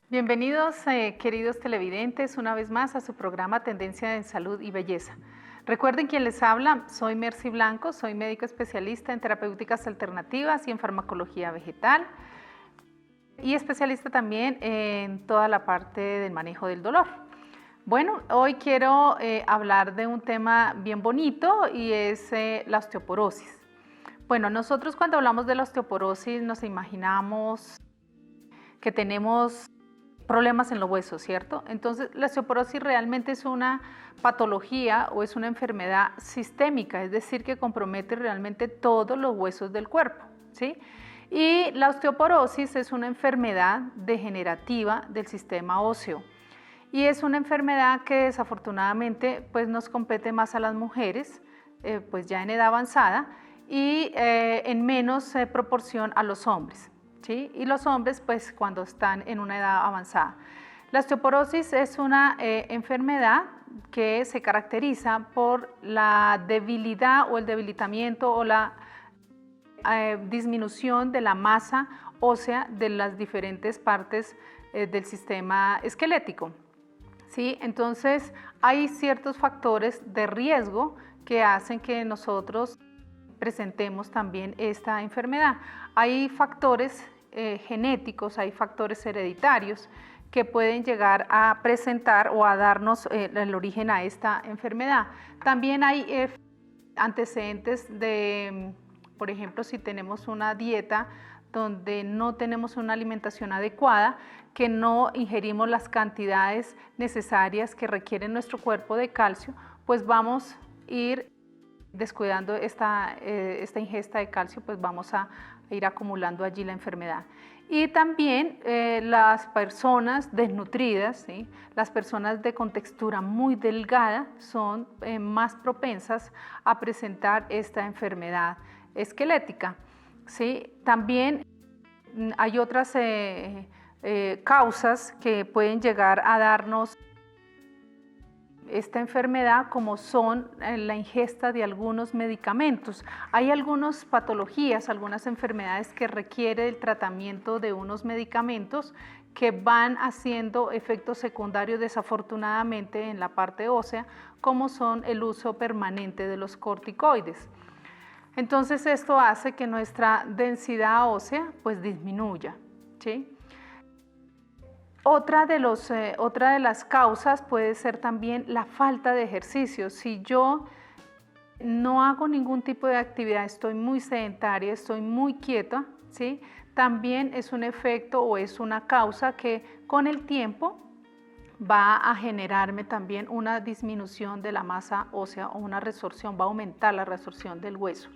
Bienvenidos, queridos televidentes, una vez más a su programa Tendencia en Salud y Belleza. Recuerden quien les habla, soy Mercy Blanco, soy médico especialista en terapéuticas alternativas y en farmacología vegetal y especialista también en toda la parte del manejo del dolor. Bueno, hoy quiero hablar de un tema bien bonito y es la osteoporosis. Bueno, nosotros cuando hablamos de la osteoporosis nos imaginamos que tenemos problemas en los huesos, ¿cierto? Entonces, la osteoporosis realmente es una patología o es una enfermedad sistémica, es decir, que compromete realmente todos los huesos del cuerpo, ¿sí? Y la osteoporosis es una enfermedad degenerativa del sistema óseo y es una enfermedad que desafortunadamente pues nos compete más a las mujeres, pues ya en edad avanzada y en menos proporción a los hombres. ¿Sí? Y los hombres pues cuando están en una edad avanzada. La osteoporosis es una enfermedad que se caracteriza por la debilidad o el debilitamiento o la disminución de la masa ósea de las diferentes partes del sistema esquelético. ¿Sí? Entonces hay ciertos factores de riesgo que hacen que nosotros presentemos también esta enfermedad. Hay factores genéticos, hay factores hereditarios que pueden llegar a presentar o a darnos el origen a esta enfermedad. También hay antecedentes de, por ejemplo, si tenemos una dieta donde no tenemos una alimentación adecuada, que no ingerimos las cantidades necesarias que requiere nuestro cuerpo de calcio, pues vamos a ir descuidando esta ingesta de calcio, pues vamos a ir acumulando allí la enfermedad. Y también las personas desnutridas, ¿sí? Las personas de contextura muy delgada son más propensas a presentar esta enfermedad esquelética, ¿sí? También hay otras causas que pueden llegar a darnos esta enfermedad, como son la ingesta de algunos medicamentos. Hay algunas patologías, algunas enfermedades que requieren el tratamiento de unos medicamentos que van haciendo efectos secundarios desafortunadamente en la parte ósea, como son el uso permanente de los corticoides. Entonces esto hace que nuestra densidad ósea pues disminuya, ¿sí? Otra de las causas puede ser también la falta de ejercicio. Si yo no hago ningún tipo de actividad, estoy muy sedentaria, estoy muy quieta, ¿sí? También es un efecto o es una causa que con el tiempo va a generarme también una disminución de la masa ósea o una resorción, va a aumentar la resorción del hueso.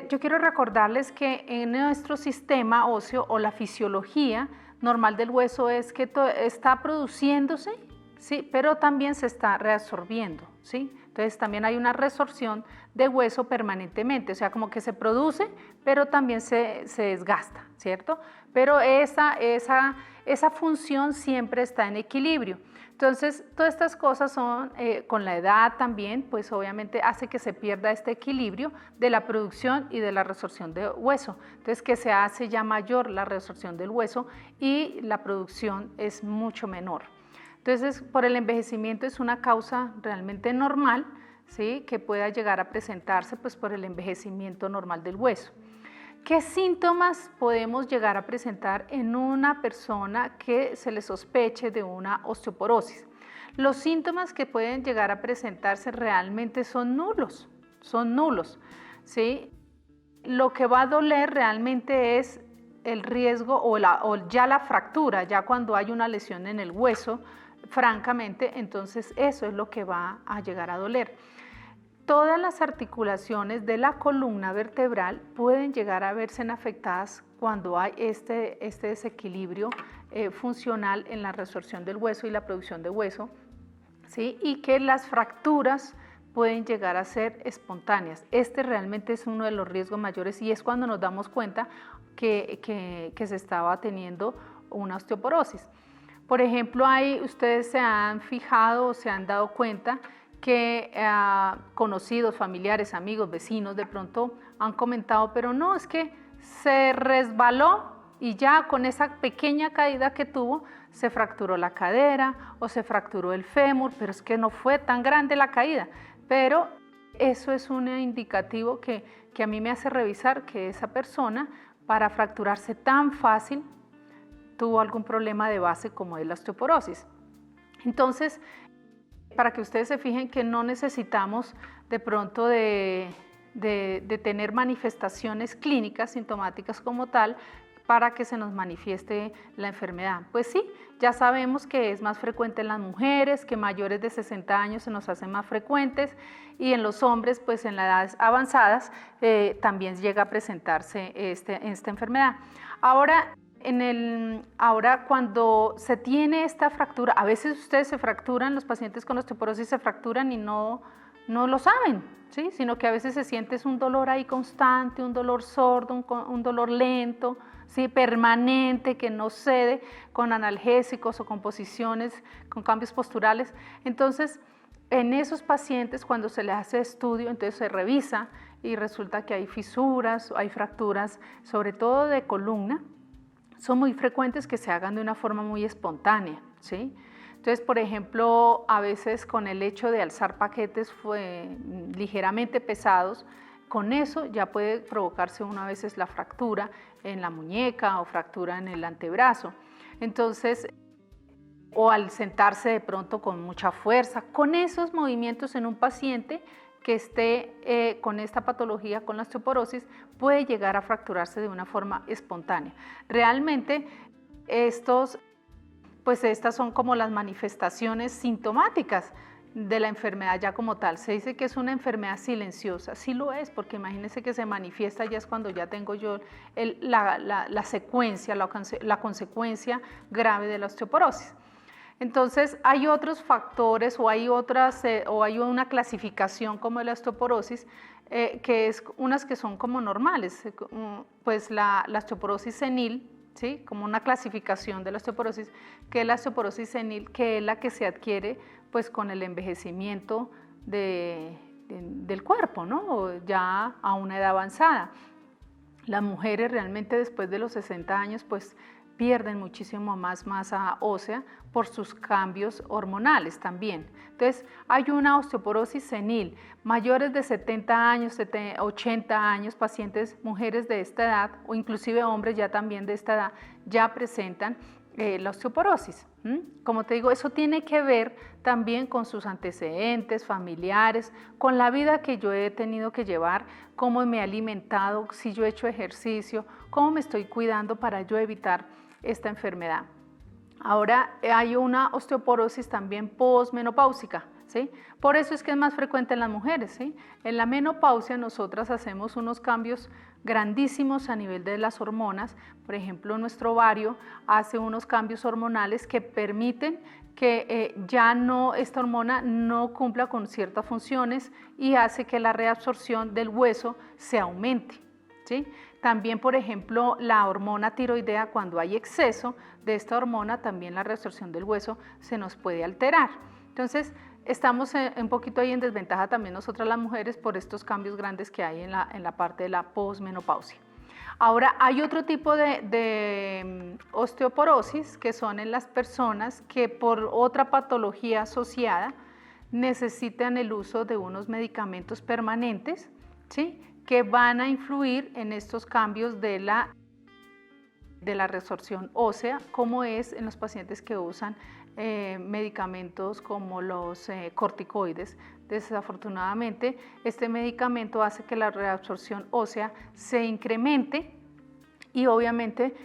Yo quiero recordarles que en nuestro sistema óseo o la fisiología normal del hueso es que está produciéndose, ¿sí? Pero también se está reabsorbiendo, ¿sí? Entonces también hay una resorción de hueso permanentemente, o sea, como que se produce, pero también se desgasta, ¿cierto? Pero esa función siempre está en equilibrio. Entonces, todas estas cosas son, con la edad también, pues obviamente hace que se pierda este equilibrio de la producción y de la resorción de hueso. Entonces, que se hace ya mayor la resorción del hueso y la producción es mucho menor. Entonces, por el envejecimiento es una causa realmente normal, ¿sí? Que pueda llegar a presentarse pues, por el envejecimiento normal del hueso. ¿Qué síntomas podemos llegar a presentar en una persona que se le sospeche de una osteoporosis? Los síntomas que pueden llegar a presentarse realmente son nulos, ¿sí? Lo que va a doler realmente es el riesgo o ya la fractura, ya cuando hay una lesión en el hueso, francamente, entonces eso es lo que va a llegar a doler. Todas las articulaciones de la columna vertebral pueden llegar a verse afectadas cuando hay este desequilibrio funcional en la resorción del hueso y la producción de hueso, ¿sí? Y que las fracturas pueden llegar a ser espontáneas. Este realmente es uno de los riesgos mayores y es cuando nos damos cuenta que se estaba teniendo una osteoporosis. Por ejemplo, ustedes se han fijado o se han dado cuenta que conocidos, familiares, amigos, vecinos de pronto han comentado, pero no, es que se resbaló y ya con esa pequeña caída que tuvo se fracturó la cadera o se fracturó el fémur, pero es que no fue tan grande la caída, pero eso es un indicativo que a mí me hace revisar que esa persona, para fracturarse tan fácil, tuvo algún problema de base como es la osteoporosis. Entonces, para que ustedes se fijen que no necesitamos de pronto de tener manifestaciones clínicas, sintomáticas como tal, para que se nos manifieste la enfermedad. Pues sí, ya sabemos que es más frecuente en las mujeres, que mayores de 60 años se nos hacen más frecuentes, y en los hombres, pues en las edades avanzadas, también llega a presentarse esta enfermedad. Ahora, cuando se tiene esta fractura, a veces ustedes se fracturan, los pacientes con osteoporosis se fracturan y no lo saben, ¿sí? Sino que a veces se siente un dolor ahí constante, un dolor sordo, un dolor lento, ¿sí? Permanente, que no cede, con analgésicos o con posiciones, con cambios posturales. Entonces, en esos pacientes, cuando se les hace estudio, entonces se revisa y resulta que hay fisuras, hay fracturas, sobre todo de columna. Son muy frecuentes que se hagan de una forma muy espontánea, ¿sí? Entonces, por ejemplo, a veces con el hecho de alzar paquetes ligeramente pesados, con eso ya puede provocarse una veces la fractura en la muñeca o fractura en el antebrazo. Entonces, o al sentarse de pronto con mucha fuerza, con esos movimientos en un paciente que esté con esta patología, con la osteoporosis, puede llegar a fracturarse de una forma espontánea. Realmente estas son como las manifestaciones sintomáticas de la enfermedad ya como tal. Se dice que es una enfermedad silenciosa, sí lo es, porque imagínense que se manifiesta ya es cuando ya tengo yo la secuencia, la consecuencia grave de la osteoporosis. Entonces hay otros factores o hay una clasificación como la osteoporosis, que es unas que son como normales, pues la osteoporosis senil, ¿sí? Como una clasificación de la osteoporosis, que es la osteoporosis senil, que es la que se adquiere pues con el envejecimiento del cuerpo, ¿no? Ya a una edad avanzada. Las mujeres realmente después de los 60 años pues pierden muchísimo más masa ósea por sus cambios hormonales también. Entonces hay una osteoporosis senil, mayores de 70 años, 80 años, pacientes, mujeres de esta edad o inclusive hombres ya también de esta edad ya presentan la osteoporosis. Como te digo, eso tiene que ver también con sus antecedentes familiares, con la vida que yo he tenido que llevar, cómo me he alimentado, si yo he hecho ejercicio, cómo me estoy cuidando para yo evitar esta enfermedad. Ahora hay una osteoporosis también posmenopáusica, ¿sí? Por eso es que es más frecuente en las mujeres, ¿sí? En la menopausia nosotras hacemos unos cambios grandísimos a nivel de las hormonas. Por ejemplo, nuestro ovario hace unos cambios hormonales que permiten que esta hormona no cumpla con ciertas funciones y hace que la reabsorción del hueso se aumente, ¿sí? También, por ejemplo, la hormona tiroidea, cuando hay exceso de esta hormona, también la reabsorción del hueso se nos puede alterar. Entonces, estamos un poquito ahí en desventaja también nosotras las mujeres por estos cambios grandes que hay en la parte de la posmenopausia. Ahora, hay otro tipo de osteoporosis que son en las personas que por otra patología asociada necesitan el uso de unos medicamentos permanentes, ¿sí? Que van a influir en estos cambios de la resorción ósea, como es en los pacientes que usan medicamentos como los corticoides. Desafortunadamente, este medicamento hace que la reabsorción ósea se incremente y obviamente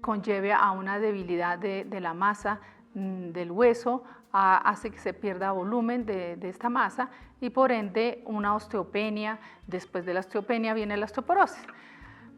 conlleve a una debilidad de la masa del hueso, hace que se pierda volumen de esta masa y por ende una osteopenia. Después de la osteopenia viene la osteoporosis.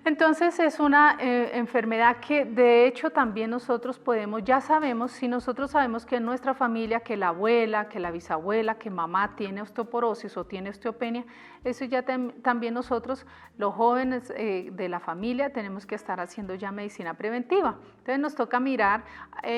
Entonces es una enfermedad que de hecho también nosotros podemos, ya sabemos, si nosotros sabemos que en nuestra familia, que la abuela, que la bisabuela, que mamá tiene osteoporosis o tiene osteopenia, eso ya también nosotros, los jóvenes de la familia, tenemos que estar haciendo ya medicina preventiva. Entonces nos toca mirar,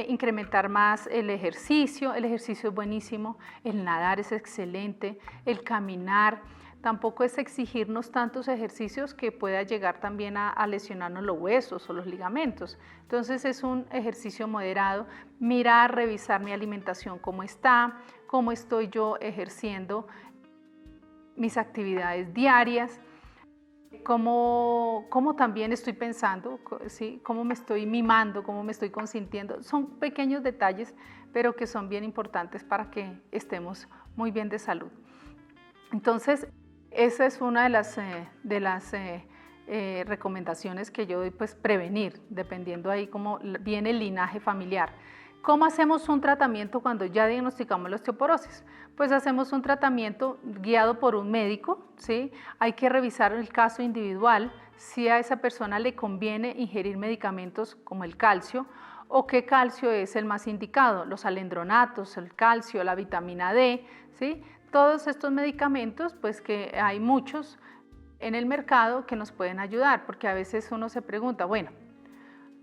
incrementar más el ejercicio es buenísimo, el nadar es excelente, el caminar. tampoco es exigirnos tantos ejercicios que pueda llegar también a lesionarnos los huesos o los ligamentos. Entonces es un ejercicio moderado, mirar, revisar mi alimentación, cómo está, cómo estoy yo ejerciendo mis actividades diarias, cómo también estoy pensando, ¿sí? Cómo me estoy mimando, cómo me estoy consintiendo. Son pequeños detalles, pero que son bien importantes para que estemos muy bien de salud. Entonces, esa es una de las recomendaciones que yo doy, pues prevenir, dependiendo ahí cómo viene el linaje familiar. ¿Cómo hacemos un tratamiento cuando ya diagnosticamos la osteoporosis? Pues hacemos un tratamiento guiado por un médico, ¿sí? Hay que revisar el caso individual, si a esa persona le conviene ingerir medicamentos como el calcio o qué calcio es el más indicado, los alendronatos, el calcio, la vitamina D, ¿sí? Todos estos medicamentos, pues que hay muchos en el mercado que nos pueden ayudar, porque a veces uno se pregunta, bueno,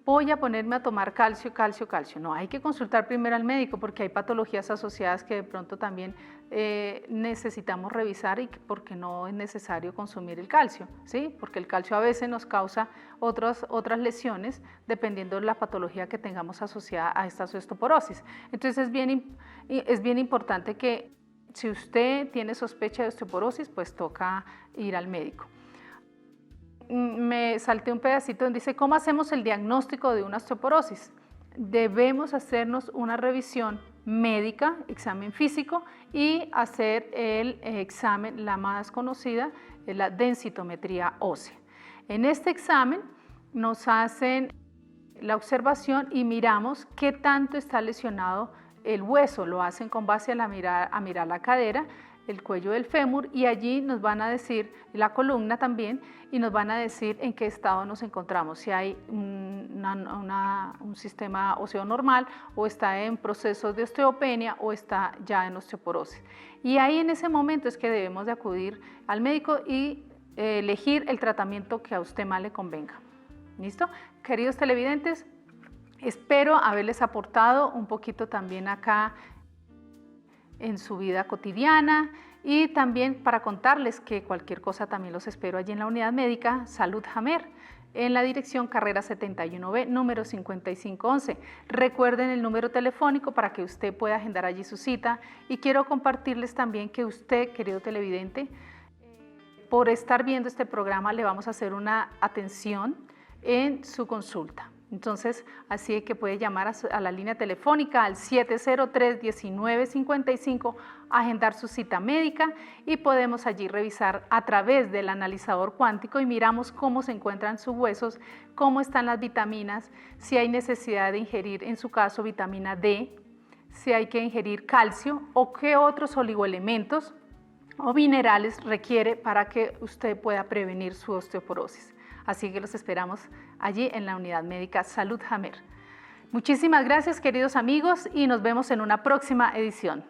voy a ponerme a tomar calcio, calcio, calcio. No, hay que consultar primero al médico porque hay patologías asociadas que de pronto también necesitamos revisar y porque no es necesario consumir el calcio, ¿sí? Porque el calcio a veces nos causa otras lesiones dependiendo de la patología que tengamos asociada a esta osteoporosis. Entonces es bien importante que si usted tiene sospecha de osteoporosis, pues toca ir al médico. Me salté un pedacito donde dice, ¿cómo hacemos el diagnóstico de una osteoporosis? Debemos hacernos una revisión médica, examen físico y hacer el examen, la más conocida, es la densitometría ósea. En este examen nos hacen la observación y miramos qué tanto está lesionado el hueso. Lo hacen con base a mirar la cadera, el cuello del fémur y allí nos van a decir, la columna también, y nos van a decir en qué estado nos encontramos, si hay un sistema óseo normal o está en proceso de osteopenia o está ya en osteoporosis. Y ahí en ese momento es que debemos de acudir al médico y elegir el tratamiento que a usted más le convenga. ¿Listo? Queridos televidentes, espero haberles aportado un poquito también acá en su vida cotidiana y también para contarles que cualquier cosa también los espero allí en la unidad médica Salud Hamer en la dirección Carrera 71B, número 5511. Recuerden el número telefónico para que usted pueda agendar allí su cita y quiero compartirles también que usted, querido televidente, por estar viendo este programa le vamos a hacer una atención en su consulta. Entonces, así que puede llamar a la línea telefónica al 703-1955, agendar su cita médica y podemos allí revisar a través del analizador cuántico y miramos cómo se encuentran sus huesos, cómo están las vitaminas, si hay necesidad de ingerir, en su caso, vitamina D, si hay que ingerir calcio o qué otros oligoelementos o minerales requiere para que usted pueda prevenir su osteoporosis. Así que los esperamos allí en la unidad médica Salud Hamer. Muchísimas gracias, queridos amigos, y nos vemos en una próxima edición.